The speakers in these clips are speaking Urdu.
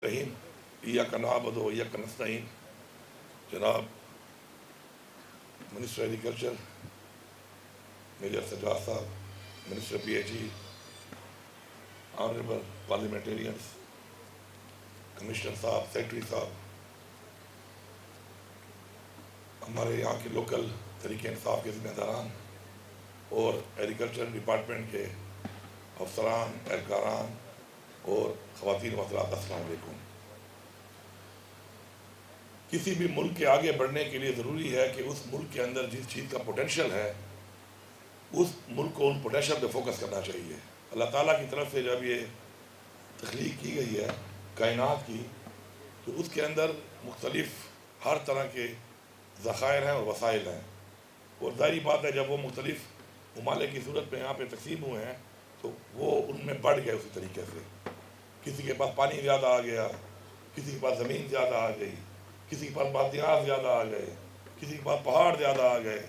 رحیم ایاک نعبد و ایاک نستعین. جناب منسٹر ایگریکلچر میجر سجاد صاحب, minister P H E, honourable parliamentarians, commissioner صاحب, سیکرٹری صاحب, ہمارے یہاں کے لوکل طریقہ انصاف کے ذمہ داران اور ایگریکلچر ڈپارٹمنٹ کے افسران, اہلکاران اور خواتین و حضرات, السلام علیکم. کسی بھی ملک کے آگے بڑھنے کے لیے ضروری ہے کہ اس ملک کے اندر جس چیز کا پوٹینشیل ہے اس ملک کو ان پوٹینشیل پہ فوکس کرنا چاہیے. اللہ تعالیٰ کی طرف سے جب یہ تخلیق کی گئی ہے کائنات کی, تو اس کے اندر مختلف ہر طرح کے ذخائر ہیں اور وسائل ہیں, اور ظاہری بات ہے جب وہ مختلف ممالک کی صورت میں یہاں پہ تقسیم ہوئے ہیں تو وہ ان میں بڑھ گئے اسی طریقے سے. کسی کے پاس پانی زیادہ آ گیا, کسی کے پاس زمین زیادہ آ گئی, کسی کے پاس بادیات زیادہ آ گئے, کسی کے پاس پہاڑ زیادہ آ گئے,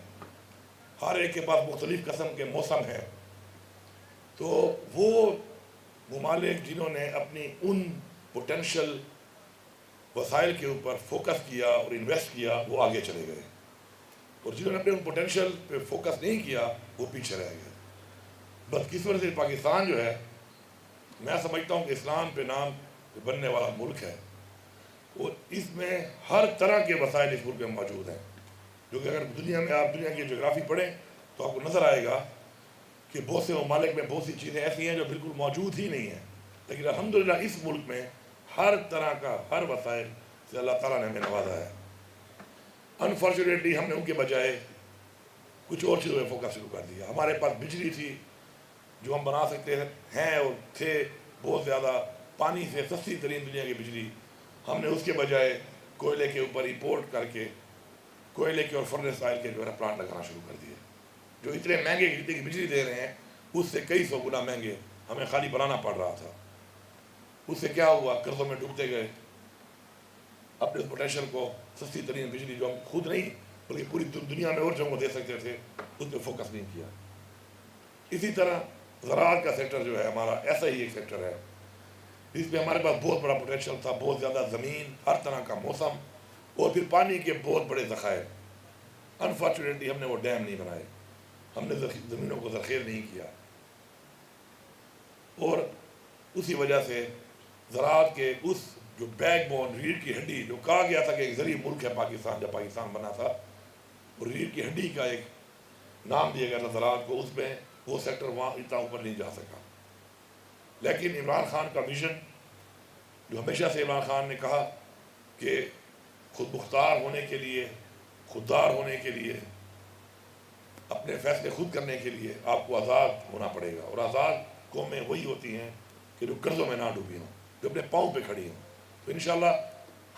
ہر ایک کے پاس مختلف قسم کے موسم ہیں. تو وہ ممالک جنہوں نے اپنی ان پوٹینشیل وسائل کے اوپر فوکس کیا اور انویسٹ کیا وہ آگے چلے گئے, اور جنہوں نے اپنے ان پوٹینشیل پہ فوکس نہیں کیا وہ پیچھے رہ گئے. بدقسمتی سے پاکستان جو ہے, میں سمجھتا ہوں کہ اسلام پہ نام بننے والا ملک ہے, اور اس میں ہر طرح کے وسائل اس ملک میں موجود ہیں, جو کہ اگر دنیا میں آپ دنیا کی جغرافی پڑھیں تو آپ کو نظر آئے گا کہ بہت سے ممالک میں بہت سی چیزیں ایسی ہیں جو بالکل موجود ہی نہیں ہیں, لیکن الحمدللہ اس ملک میں ہر طرح کا ہر وسائل سے اللہ تعالیٰ نے ہمیں نوازا ہے. انفارچونیٹلی ہم نے ان کے بجائے کچھ اور چیزوں میں فوکس شروع کر دیا. ہمارے پاس بجلی تھی جو ہم بنا سکتے ہیں اور تھے بہت زیادہ, پانی سے سستی ترین دنیا کی بجلی, ہم نے اس کے بجائے کوئلے کے اوپر امپورٹ کر کے کوئلے کے اور فرنس آئل کے جو ہے پلانٹ لگانا شروع کر دیے, جو اتنے مہنگے جتنے کی بجلی دے رہے ہیں اس سے کئی سو گنا مہنگے ہمیں خالی بنانا پڑ رہا تھا. اس سے کیا ہوا, قرضوں میں ڈوبتے گئے, اپنے پوٹینشیل کو سستی ترین بجلی جو ہم خود نہیں بلکہ پوری دنیا میں اور جگہوں کو دے سکتے تھے اس پہ فوکس نہیں کیا. اسی طرح زراعت کا سیکٹر جو ہے ہمارا ایسا ہی ایک سیکٹر ہے جس پہ ہمارے پاس بہت بڑا پوٹینشیل تھا, بہت زیادہ زمین, ہر طرح کا موسم, اور پھر پانی کے بہت بڑے ذخائر. انفارچونیٹلی ہم نے وہ ڈیم نہیں بنائے, ہم نے زمینوں کو ذخیر نہیں کیا, اور اسی وجہ سے زراعت کے اس جو بیک بون, ریڑھ کی ہڈی, جو کہا گیا تھا کہ ایک زرعی ملک ہے پاکستان, جب پاکستان بنا تھا, اور ریڑھ کی ہڈی کا ایک نام دیا گیا تھا زراعت کو, اس میں وہ سیکٹر وہاں اتنا اوپر نہیں جا سکا. لیکن عمران خان کا ویژن, جو ہمیشہ سے عمران خان نے کہا کہ خود مختار ہونے کے لیے, خوددار ہونے کے لیے, اپنے فیصلے خود کرنے کے لیے آپ کو آزاد ہونا پڑے گا, اور آزاد قومیں وہی ہوتی ہیں کہ جو قرضوں میں نہ ڈوبی ہوں, جو اپنے پاؤں پہ کھڑی ہوں. تو انشاءاللہ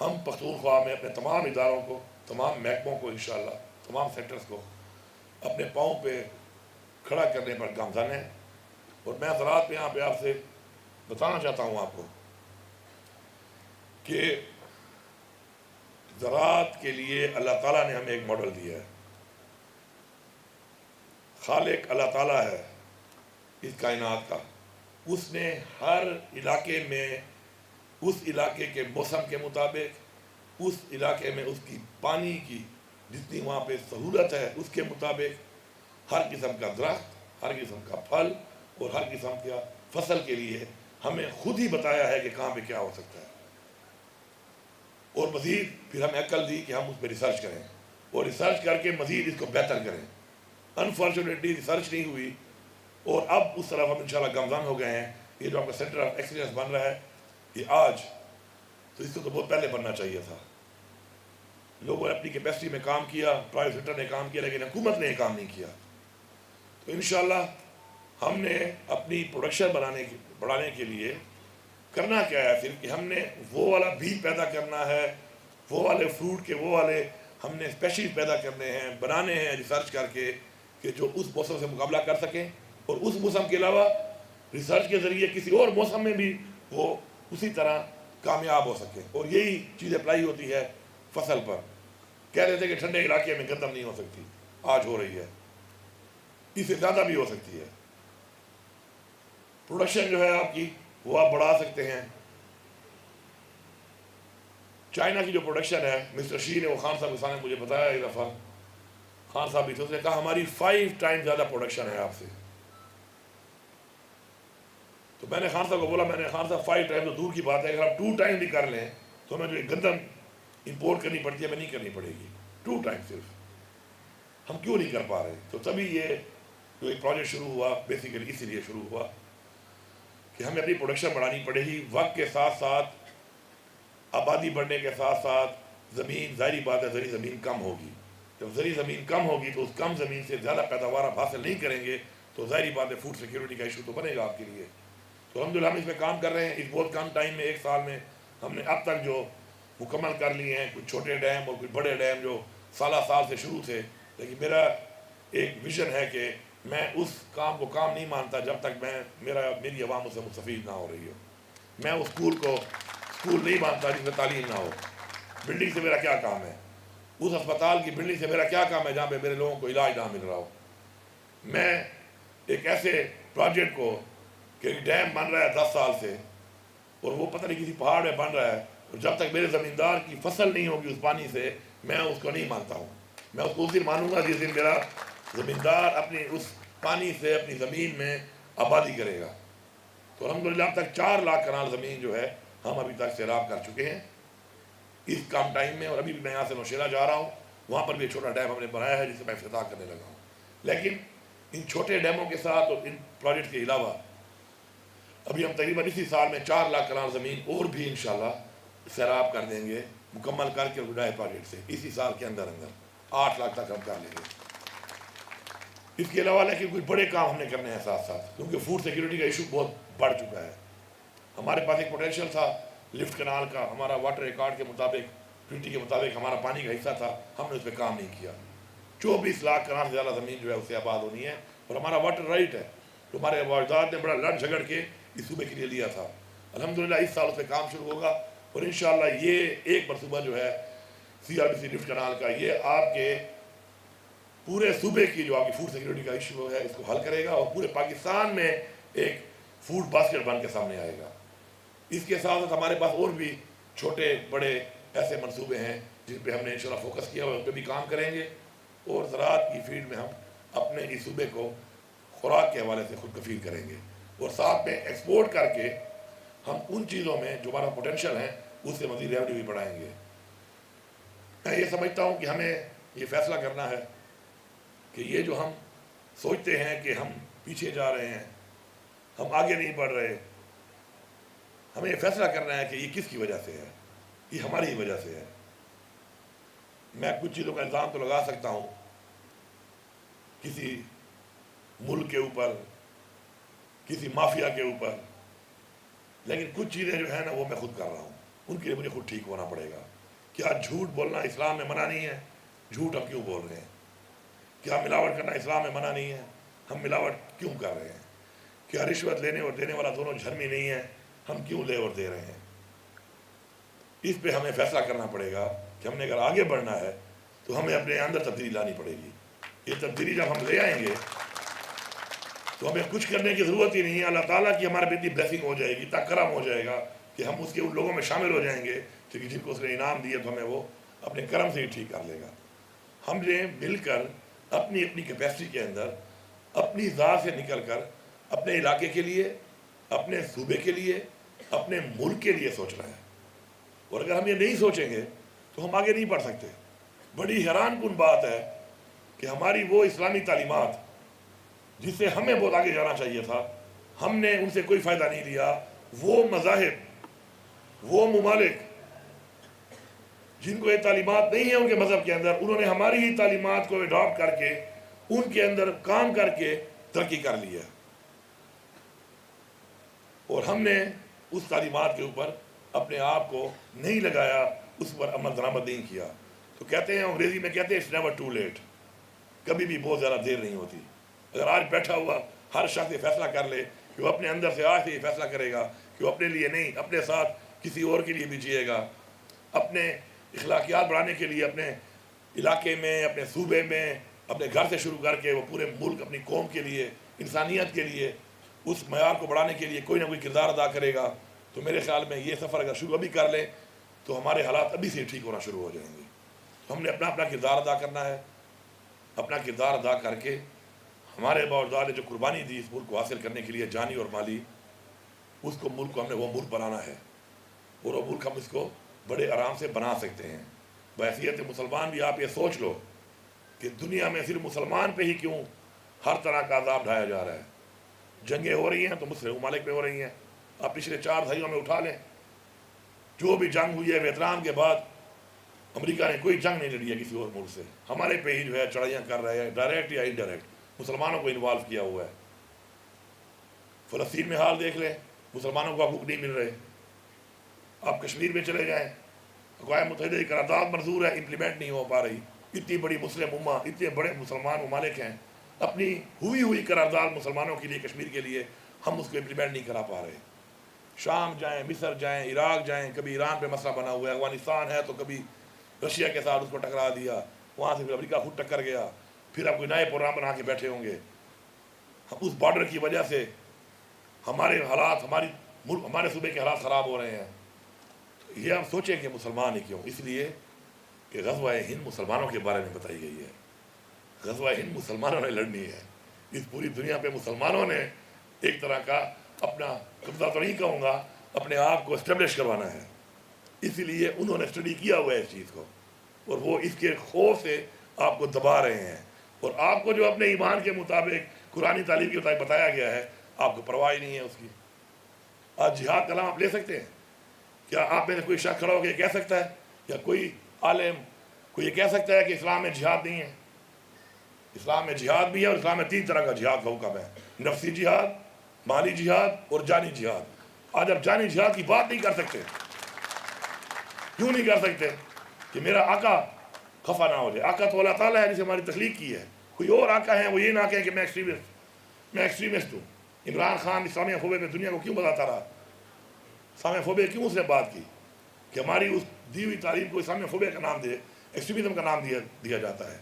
ہم پختونخوا میں اپنے تمام اداروں کو, تمام محکموں کو, انشاءاللہ تمام سیکٹرز کو اپنے پاؤں پہ کھڑا کرنے پر گامزن ہیں. اور میں زراعت پہ یہاں پہ آپ سے بتانا چاہتا ہوں آپ کو کہ زراعت کے لیے اللہ تعالیٰ نے ہمیں ایک ماڈل دیا ہے. خالق اللہ تعالیٰ ہے اس کائنات کا, اس نے ہر علاقے میں اس علاقے کے موسم کے مطابق, اس علاقے میں اس کی پانی کی جتنی وہاں پہ سہولت ہے اس کے مطابق ہر قسم کا درخت, ہر قسم کا پھل اور ہر قسم کا فصل کے لیے ہمیں خود ہی بتایا ہے کہ کہاں پہ کیا ہو سکتا ہے, اور مزید پھر ہمیں عقل دی کہ ہم اس پہ ریسرچ کریں اور ریسرچ کر کے مزید اس کو بہتر کریں. انفارچونیٹلی ریسرچ نہیں ہوئی, اور اب اس طرف ہم انشاءاللہ گامزن ہو گئے ہیں. یہ جو آپ کا سینٹر آف ایکسیلنس بن رہا ہے یہ آج, تو اس کو تو بہت پہلے بننا چاہیے تھا. لوگوں نے اپنی کیپیسٹی میں کام کیا, پرائیویٹ سیکٹر نے کام کیا, لیکن حکومت نے کام نہیں کیا. تو انشاءاللہ ہم نے اپنی پروڈکشن بڑھانے کے لیے کرنا کیا ہے پھر, کہ ہم نے وہ والا بیج پیدا کرنا ہے, وہ والے فروٹ کے وہ والے ہم نے اسپیشیز پیدا کرنے ہیں, بنانے ہیں ریسرچ کر کے, کہ جو اس موسم سے مقابلہ کر سکیں, اور اس موسم کے علاوہ ریسرچ کے ذریعے کسی اور موسم میں بھی وہ اسی طرح کامیاب ہو سکیں. اور یہی چیز اپلائی ہوتی ہے فصل پر. کہہ رہے تھے کہ ٹھنڈے علاقے میں گندم نہیں ہو سکتی, آج ہو رہی ہے, اس سے زیادہ بھی ہو سکتی ہے. پروڈکشن جو ہے آپ کی وہ آپ بڑھا سکتے ہیں, چائنا کی جو پروڈکشن ہے، مسٹر شی نے وہ خان صاحب کے سامنے مجھے بتایا ایک دفعہ، خان صاحب بھی تھے، اس نے کہا ہماری 5 ٹائم زیادہ پروڈکشن ہے آپ سے. تو میں نے خان صاحب کو بولا، میں نے خان صاحب 5 ٹائم تو دور کی بات ہے، اگر ہم 2 ٹائم بھی کر لیں تو ہمیں جو ایک گندم امپورٹ کرنی پڑتی ہے ہمیں نہیں کرنی پڑے گی. 2 ٹائم صرف ہم کیوں نہیں کر پا رہے؟ تو تبھی یہ جو ایک پروجیکٹ شروع ہوا بیسیکلی اسی لیے شروع ہوا کہ ہمیں اپنی پروڈکشن بڑھانی پڑے گی. وقت کے ساتھ ساتھ، آبادی بڑھنے کے ساتھ ساتھ زمین، ظاہری بات ہے زرعی زمین کم ہوگی. جب زرعی زمین کم ہوگی تو اس کم زمین سے زیادہ پیداوار آپ حاصل نہیں کریں گے تو ظاہری بات ہے فوڈ سیکیورٹی کا ایشو تو بنے گا آپ کے لیے. تو الحمدللہ ہم اس میں کام کر رہے ہیں. اس بہت کم ٹائم میں، 1 سال میں ہم نے اب تک جو مکمل کر لیے ہیں، کچھ چھوٹے ڈیم اور کچھ بڑے ڈیم جو سالہ سال سے شروع تھے. لیکن میرا ایک ویژن ہے کہ میں اس کام کو کام نہیں مانتا جب تک میری عوام اس سے مستفید نہ ہو رہی ہو. میں اس اسکول کو اسکول نہیں مانتا جس میں تعلیم نہ ہو. بلڈنگ سے میرا کیا کام ہے؟ اس ہسپتال کی بلڈنگ سے میرا کیا کام ہے جہاں پہ میرے لوگوں کو علاج نہ مل رہا ہو؟ میں ایک ایسے پروجیکٹ کو کہ ڈیم بن رہا ہے 10 سال سے اور وہ پتہ نہیں کسی پہاڑ میں بن رہا ہے، اور جب تک میرے زمیندار کی فصل نہیں ہوگی اس پانی سے میں اس کو نہیں مانتا ہوں. میں اس کو اس دن مانوں گا جس دن میرا زمیندار اپنی اس پانی سے اپنی زمین میں آبادی کرے گا. تو الحمدللہ اب تک 4 لاکھ کنال زمین جو ہے ہم ابھی تک سیراب کر چکے ہیں اس کم ٹائم میں. اور ابھی بھی میں یہاں سے نوشیرہ جا رہا ہوں، وہاں پر بھی ایک چھوٹا ڈیم ہم نے بنایا ہے جسے میں افتتاح کرنے لگا ہوں. لیکن ان چھوٹے ڈیموں کے ساتھ اور ان پروجیکٹ کے علاوہ ابھی ہم تقریباً اسی سال میں 4 لاکھ کنال زمین اور بھی انشاءاللہ سیراب کر دیں گے، مکمل کر کے گڈائے پروجیکٹ سے اسی سال کے اندر 8 لاکھ تک ہم کر لیں گے. اس کے علاوہ لیکن کچھ بڑے کام ہم نے کرنے ہیں ساتھ ساتھ، کیونکہ فوڈ سیکیورٹی کا ایشو بہت بڑھ چکا ہے. ہمارے پاس ایک پوٹینشیل تھا لفٹ کنال کا، ہمارا واٹر ریکارڈ کے مطابق، ٹریٹی کے مطابق ہمارا پانی کا حصہ تھا، ہم نے اس پہ کام نہیں کیا. 24 لاکھ کنال سے زیادہ زمین جو ہے اسے آباد ہونی ہے، اور ہمارا واٹر رائٹ ہے جو ہمارے واجداد نے بڑا لڑ جھگڑ کے اس صوبے کے لیے لیا تھا. الحمدللہ اس سال اس پہ کام شروع ہوگا، اور انشاءاللہ یہ ایک مرتبہ جو ہے CRBC لفٹ کنال کا یہ آپ کے پورے صوبے کی جو آپ کی فوڈ سیکیورٹی کا ایشو ہے اس کو حل کرے گا، اور پورے پاکستان میں ایک فوڈ باسکٹ بن کے سامنے آئے گا. اس کے ساتھ ساتھ ہمارے پاس اور بھی چھوٹے بڑے ایسے منصوبے ہیں جن پہ ہم نے انشاءاللہ فوکس کیا ہوا ہے، اس پہ بھی کام کریں گے. اور زراعت کی فیلڈ میں ہم اپنے اس صوبے کو خوراک کے حوالے سے خود کفیل کریں گے، اور ساتھ میں ایکسپورٹ کر کے ہم ان چیزوں میں جو ہمارا پوٹینشیل ہے اس سے مزید ریونیو بھی بڑھائیں گے. میں یہ سمجھتا ہوں کہ ہمیں یہ فیصلہ کرنا ہے کہ یہ جو ہم سوچتے ہیں کہ ہم پیچھے جا رہے ہیں، ہم آگے نہیں بڑھ رہے، ہمیں یہ فیصلہ کرنا ہے کہ یہ کس کی وجہ سے ہے. یہ ہماری ہی وجہ سے ہے. میں کچھ چیزوں کا الزام تو لگا سکتا ہوں کسی ملک کے اوپر، کسی مافیا کے اوپر، لیکن کچھ چیزیں جو ہیں نا وہ میں خود کر رہا ہوں، ان کے لیے مجھے خود ٹھیک ہونا پڑے گا. کیا جھوٹ بولنا اسلام میں منع نہیں ہے؟ جھوٹ ہم کیوں بول رہے ہیں؟ کیا ملاوٹ کرنا اسلام میں منع نہیں ہے؟ ہم ملاوٹ کیوں کر رہے ہیں؟ کیا رشوت لینے اور دینے والا دونوں جھرمی نہیں ہے؟ ہم کیوں لے اور دے رہے ہیں؟ اس پہ ہمیں فیصلہ کرنا پڑے گا کہ ہم نے اگر آگے بڑھنا ہے تو ہمیں اپنے اندر تبدیلی لانی پڑے گی. یہ تبدیلی جب ہم لے آئیں گے تو ہمیں کچھ کرنے کی ضرورت ہی نہیں ہے. اللہ تعالیٰ کی ہمارے پہ اتنی بلیسنگ ہو جائے گی، اتنا کرم ہو جائے گا کہ ہم اس کے ان لوگوں میں شامل ہو جائیں گے کہ جن کو اس نے انعام دیے تو ہمیں وہ اپنے کرم سے ہی ٹھیک کر لے گا. ہم نے مل کر اپنی اپنی کیپیسٹی کے اندر اپنی ذات سے نکل کر اپنے علاقے کے لیے، اپنے صوبے کے لیے، اپنے ملک کے لیے سوچنا ہے. اور اگر ہم یہ نہیں سوچیں گے تو ہم آگے نہیں بڑھ سکتے. بڑی حیران کن بات ہے کہ ہماری وہ اسلامی تعلیمات جس سے ہمیں بہت آگے جانا چاہیے تھا، ہم نے ان سے کوئی فائدہ نہیں لیا. وہ مذاہب، وہ ممالک جن کو یہ تعلیمات نہیں ہیں ان کے مذہب کے اندر، انہوں نے ہماری ہی تعلیمات کو اڈاپٹ کر کے ان کے اندر کام کر کے ترقی کر لی ہے، اور ہم نے اس تعلیمات کے اوپر اپنے آپ کو نہیں لگایا، اس پر عمل درآمد نہیں کیا. تو کہتے ہیں انگریزی میں کہتے ہیں اٹس نیور ٹو لیٹ، کبھی بھی بہت زیادہ دیر نہیں ہوتی. اگر آج بیٹھا ہوا ہر شخص یہ فیصلہ کر لے کہ وہ اپنے اندر سے آج سے یہ فیصلہ کرے گا کہ وہ اپنے لیے نہیں، اپنے ساتھ کسی اور کے لیے بھی جیے گا، اپنے اخلاقیات بڑھانے کے لیے اپنے علاقے میں، اپنے صوبے میں، اپنے گھر سے شروع کر کے وہ پورے ملک، اپنی قوم کے لیے، انسانیت کے لیے، اس معیار کو بڑھانے کے لیے کوئی نہ کوئی کردار ادا کرے گا. تو میرے خیال میں یہ سفر اگر شروع ابھی کر لیں تو ہمارے حالات ابھی سے ٹھیک ہونا شروع ہو جائیں گے. تو ہم نے اپنا اپنا کردار ادا کرنا ہے. اپنا کردار ادا کر کے ہمارے باوجود نے جو قربانی دی اس ملک کو حاصل کرنے کے لیے جانی اور مالی، اس کو ملک کو ہم نے وہ ملک بنانا ہے، اور وہ ملک ہم اس کو بڑے آرام سے بنا سکتے ہیں. بحیثیت مسلمان بھی آپ یہ سوچ لو کہ دنیا میں صرف مسلمان پہ ہی کیوں ہر طرح کا عذاب ڈھایا جا رہا ہے. جنگیں ہو رہی ہیں تو مسلم ممالک پہ ہو رہی ہیں. آپ پچھلے 4 دہائیوں میں اٹھا لیں، جو بھی جنگ ہوئی ہے ویتنام کے بعد امریکہ نے کوئی جنگ نہیں لڑی ہے کسی اور ملک سے. ہمارے پہ ہی جو ہے چڑھائیاں کر رہے ہیں، ڈائریکٹ یا انڈائریکٹ مسلمانوں کو انوالو کیا ہوا ہے. فلسطین میں حال دیکھ لیں، مسلمانوں کو حقوق نہیں مل رہے. آپ کشمیر میں چلے جائیں، اقوام متحدہ کی قرارداد منظور ہے، امپلیمنٹ نہیں ہو پا رہی. اتنی بڑی مسلم امہ، اتنے بڑے مسلمان ممالک ہیں، اپنی ہوئی قرارداد مسلمانوں کے لیے کشمیر کے لیے ہم اس کو امپلیمنٹ نہیں کرا پا رہے. شام جائیں، مصر جائیں، عراق جائیں، کبھی ایران پہ مسئلہ بنا ہوا ہے. افغانستان ہے تو کبھی رشیا کے ساتھ اس کو ٹکرا دیا، وہاں سے پھر امریکہ خود ٹکر گیا. پھر اب کوئی نئے پروگرام بنا کے بیٹھے ہوں گے. اس بارڈر کی وجہ سے ہمارے حالات، ہمارے صوبے کے حالات خراب ہو رہے ہیں. یہ ہم سوچیں کہ مسلمان ہی کیوں؟ اس لیے کہ غزوہ ہند مسلمانوں کے بارے میں بتائی گئی ہے. غزوہ ہند مسلمانوں نے لڑنی ہے. اس پوری دنیا پہ مسلمانوں نے ایک طرح کا اپنا قبضہ تو نہیں کہوں گا، اپنے آپ کو اسٹیبلش کروانا ہے. اسی لیے انہوں نے اسٹڈی کیا ہوا ہے اس چیز کو، اور وہ اس کے خوف سے آپ کو دبا رہے ہیں. اور آپ کو جو اپنے ایمان کے مطابق قرآنی تعلیم کے مطابق بتایا گیا ہے، آپ کو پرواہ نہیں ہے اس کی. آج جہاد کا نام آپ لے سکتے ہیں؟ کیا آپ میں سے کوئی شخص کھڑا ہو کے یہ کہہ سکتا ہے، یا کوئی عالم کوئی یہ کہہ سکتا ہے کہ اسلام میں جہاد نہیں ہے؟ اسلام میں جہاد بھی ہے، اور اسلام میں 3 طرح کا جہاد کا حکم ہے: نفسی جہاد، مالی جہاد اور جانی جہاد. آج آپ جانی جہاد کی بات نہیں کر سکتے. کیوں نہیں کر سکتے؟ کہ میرا آقا خفا نہ ہو جائے. آقا تو اللہ تعالیٰ ہے جسے ہماری تخلیق کی ہے. کوئی اور آقا ہے، وہ یہ نہ کہیں کہ میں ایکسٹریمسٹ ہوں. عمران خان اسلامیہ فوبے میں دنیا کو کیوں بتاتا رہا؟ اسلامیہ فوبے کیوں اس نے بات کی کہ ہماری اس دی ہوئی تعلیم کو اسلامیہ فوبے کا نام دے، ایکسٹریمزم کا نام دیا جاتا ہے،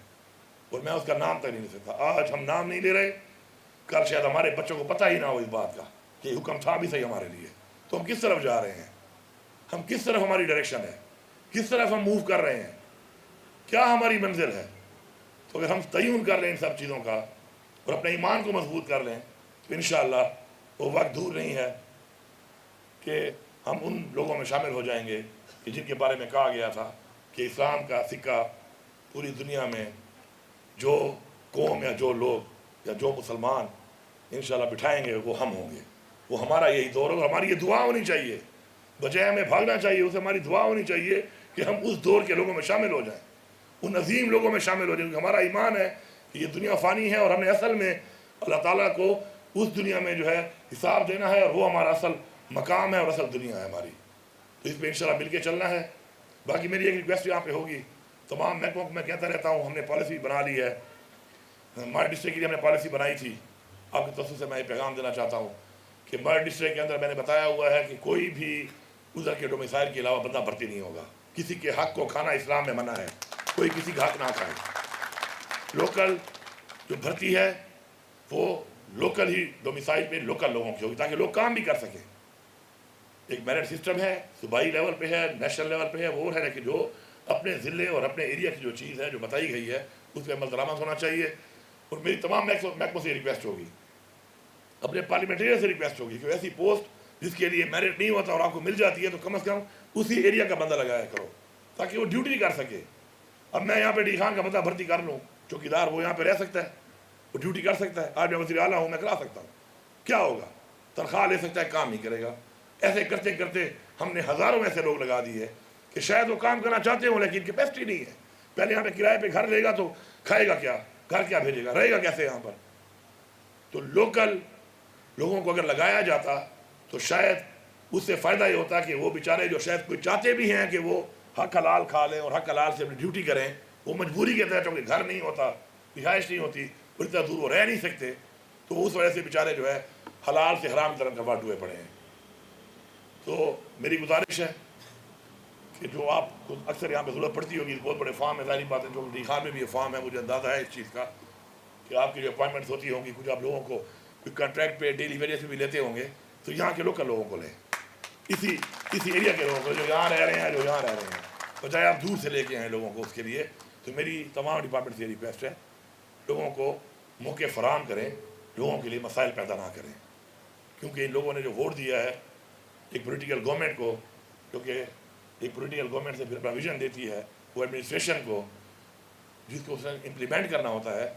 اور میں اس کا نام تک نہیں لے سکتا. آج ہم نام نہیں لے رہے، کل شاید ہمارے بچوں کو پتہ ہی نہ ہو اس بات کا کہ حکم تھا بھی صحیح ہمارے لیے. تو ہم کس طرف جا رہے ہیں؟ ہم کس طرف ہماری ڈائریکشن ہے؟ کس طرف ہم موو کر رہے ہیں؟ کیا ہماری منزل ہے؟ تو اگر ہم تعین کر لیں ان سب چیزوں کا اور اپنے ایمان کو مضبوط کر لیں تو انشاءاللہ وہ وقت دور نہیں ہے کہ ہم ان لوگوں میں شامل ہو جائیں گے کہ جن کے بارے میں کہا گیا تھا کہ اسلام کا سکہ پوری دنیا میں جو قوم یا جو لوگ یا جو مسلمان انشاءاللہ بٹھائیں گے وہ ہم ہوں گے. وہ ہمارا یہی دور ہے، اور ہماری یہ دعا ہونی چاہیے. بجائے ہمیں بھاگنا چاہیے، اسے ہماری دعا ہونی چاہیے کہ ہم اس دور کے لوگوں میں شامل ہو جائیں، ان عظیم لوگوں میں شامل ہو جائیں. کیونکہ ہمارا ایمان ہے کہ یہ دنیا فانی ہے، اور ہم نے اصل میں اللہ تعالیٰ کو اس دنیا میں جو ہے حساب دینا ہے، اور وہ ہمارا اصل مقام ہے اور اصل دنیا ہے ہماری. تو اس پہ انشاءاللہ مل کے چلنا ہے. باقی میری ایک ریکویسٹ یہاں پہ ہوگی تمام محکموں کو، میں کہتا رہتا ہوں ہم نے پالیسی بنا لی ہے. ہمارے ڈسٹرکٹ کے لیے ہم نے پالیسی بنائی تھی. آپ کے توسط سے میں یہ پیغام دینا چاہتا ہوں کہ ہمارے ڈسٹرکٹ کے اندر میں نے بتایا ہوا ہے کہ کوئی بھی ادھر کے ڈومیسائل کے علاوہ بندہ بھرتی نہیں ہوگا. کسی کے حق کو کھانا اسلام میں منع ہے، کوئی کسی کا حق نہ کھائے. لوکل جو بھرتی ہے وہ لوکل ہی ڈومیسائل پہ لوکل لوگوں کی ہوگی تاکہ لوگ کام بھی کر سکیں. ایک میرٹ سسٹم ہے، صوبائی لیول پہ ہے، نیشنل لیول پہ ہے، وہ ہے کہ جو اپنے ضلع اور اپنے ایریا کی جو چیز ہے جو بتائی گئی ہے اس پہ عمل درآمد ہونا چاہیے. اور میری تمام محکموں سے ریکویسٹ ہوگی، اپنے پارلیمنٹیرین سے ریکویسٹ ہوگی کہ ایسی پوسٹ جس کے لیے میرٹ نہیں ہوتا اور آپ کو مل جاتی ہے تو کم از کم اسی ایریا کا بندہ لگایا کرو تاکہ وہ ڈیوٹی کر سکے. اب میں یہاں پہ ڈی خان کا بندہ بھرتی کر لوں، چوکیدار وہ یہاں پہ رہ سکتا ہے، وہ ڈیوٹی کر سکتا ہے. آج میں وزیر اعلیٰ ہوں، میں کرا سکتا ہوں. کیا ہوگا؟ تنخواہ لے سکتا ہے، کام نہیں کرے گا. ایسے کرتے کرتے ہم نے ہزاروں ایسے لوگ لگا دیے کہ شاید وہ کام کرنا چاہتے ہوں لیکن کیپیسٹی نہیں ہے. پہلے یہاں پہ کرائے پہ گھر لے گا تو کھائے گا کیا، گھر کیا بھیجے گا، رہے گا کیسے یہاں پر؟ تو لوکل لوگوں کو اگر لگایا جاتا تو شاید اس سے فائدہ یہ ہوتا کہ وہ بیچارے جو شاید کوئی چاہتے بھی ہیں کہ وہ حق حلال کھا لیں اور حق حلال سے اپنی ڈیوٹی کریں، وہ مجبوری کے تحت کیونکہ گھر نہیں ہوتا، رہائش نہیں ہوتی، اور اتنا دور وہ رہ نہیں سکتے، تو اس وجہ سے بیچارے جو ہے حلال سے حرام کی طرف کنورٹ ہوئے پڑے ہیں. تو میری گزارش ہے کہ جو آپ کو اکثر یہاں پہ ضرورت پڑتی ہوگی، بہت بڑے فارم ہے، ظاہری بات ہے، جو ڈی خان میں بھی یہ فارم ہے، مجھے اندازہ ہے اس چیز کا کہ آپ کی جو اپوائنٹمنٹس ہوتی ہوں گی، کچھ آپ لوگوں کو کوئی کانٹریکٹ پہ ڈیلی ویجز پہ بھی لیتے ہوں گے، تو یہاں کے لوکل لوگوں کو لیں. اسی اسی ایریا کے لوگوں کو جو یہاں رہ رہے ہیں تو چاہے آپ دور سے لے کے آئیں لوگوں کو اس کے لیے، تو میری تمام ڈپارٹمنٹ سے یہ ریکویسٹ ہے، لوگوں کو موقع فراہم کریں، لوگوں کے لیے مسائل پیدا نہ کریں، کیونکہ ان لوگوں نے جو ووٹ دیا ہے ایک پولیٹیکل گورنمنٹ کو، کیونکہ ایک پولیٹیکل گورنمنٹ سے پھر اپنا ویژن دیتی ہے وہ ایڈمنسٹریشن کو، جس کو اس نے امپلیمنٹ کرنا ہوتا ہے،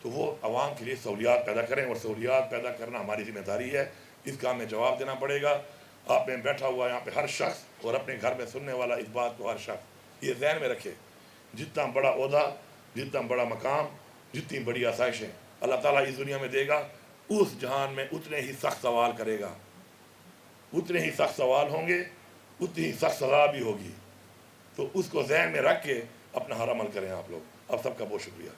تو وہ عوام کے لیے سہولیات پیدا کریں، اور سہولیات پیدا کرنا ہماری ذمہ داری ہے، اس کا ہمیں جواب دینا پڑے گا۔ آپ میں بیٹھا ہوا یہاں پہ ہر شخص اور اپنے گھر میں سننے والا اس بات کو ہر شخص یہ ذہن میں رکھے، جتنا بڑا عہدہ، جتنا بڑا مقام، جتنی بڑی آسائشیں اللہ تعالیٰ اس دنیا میں دے گا، اس جہان میں اتنے ہی سخت سوال کرے گا، اتنے ہی سخت سوال ہوں گے، اتنی ہی سخت سزا بھی ہوگی، تو اس کو ذہن میں رکھ کے اپنا ہر عمل کریں آپ لوگ۔ آپ سب کا بہت شکریہ۔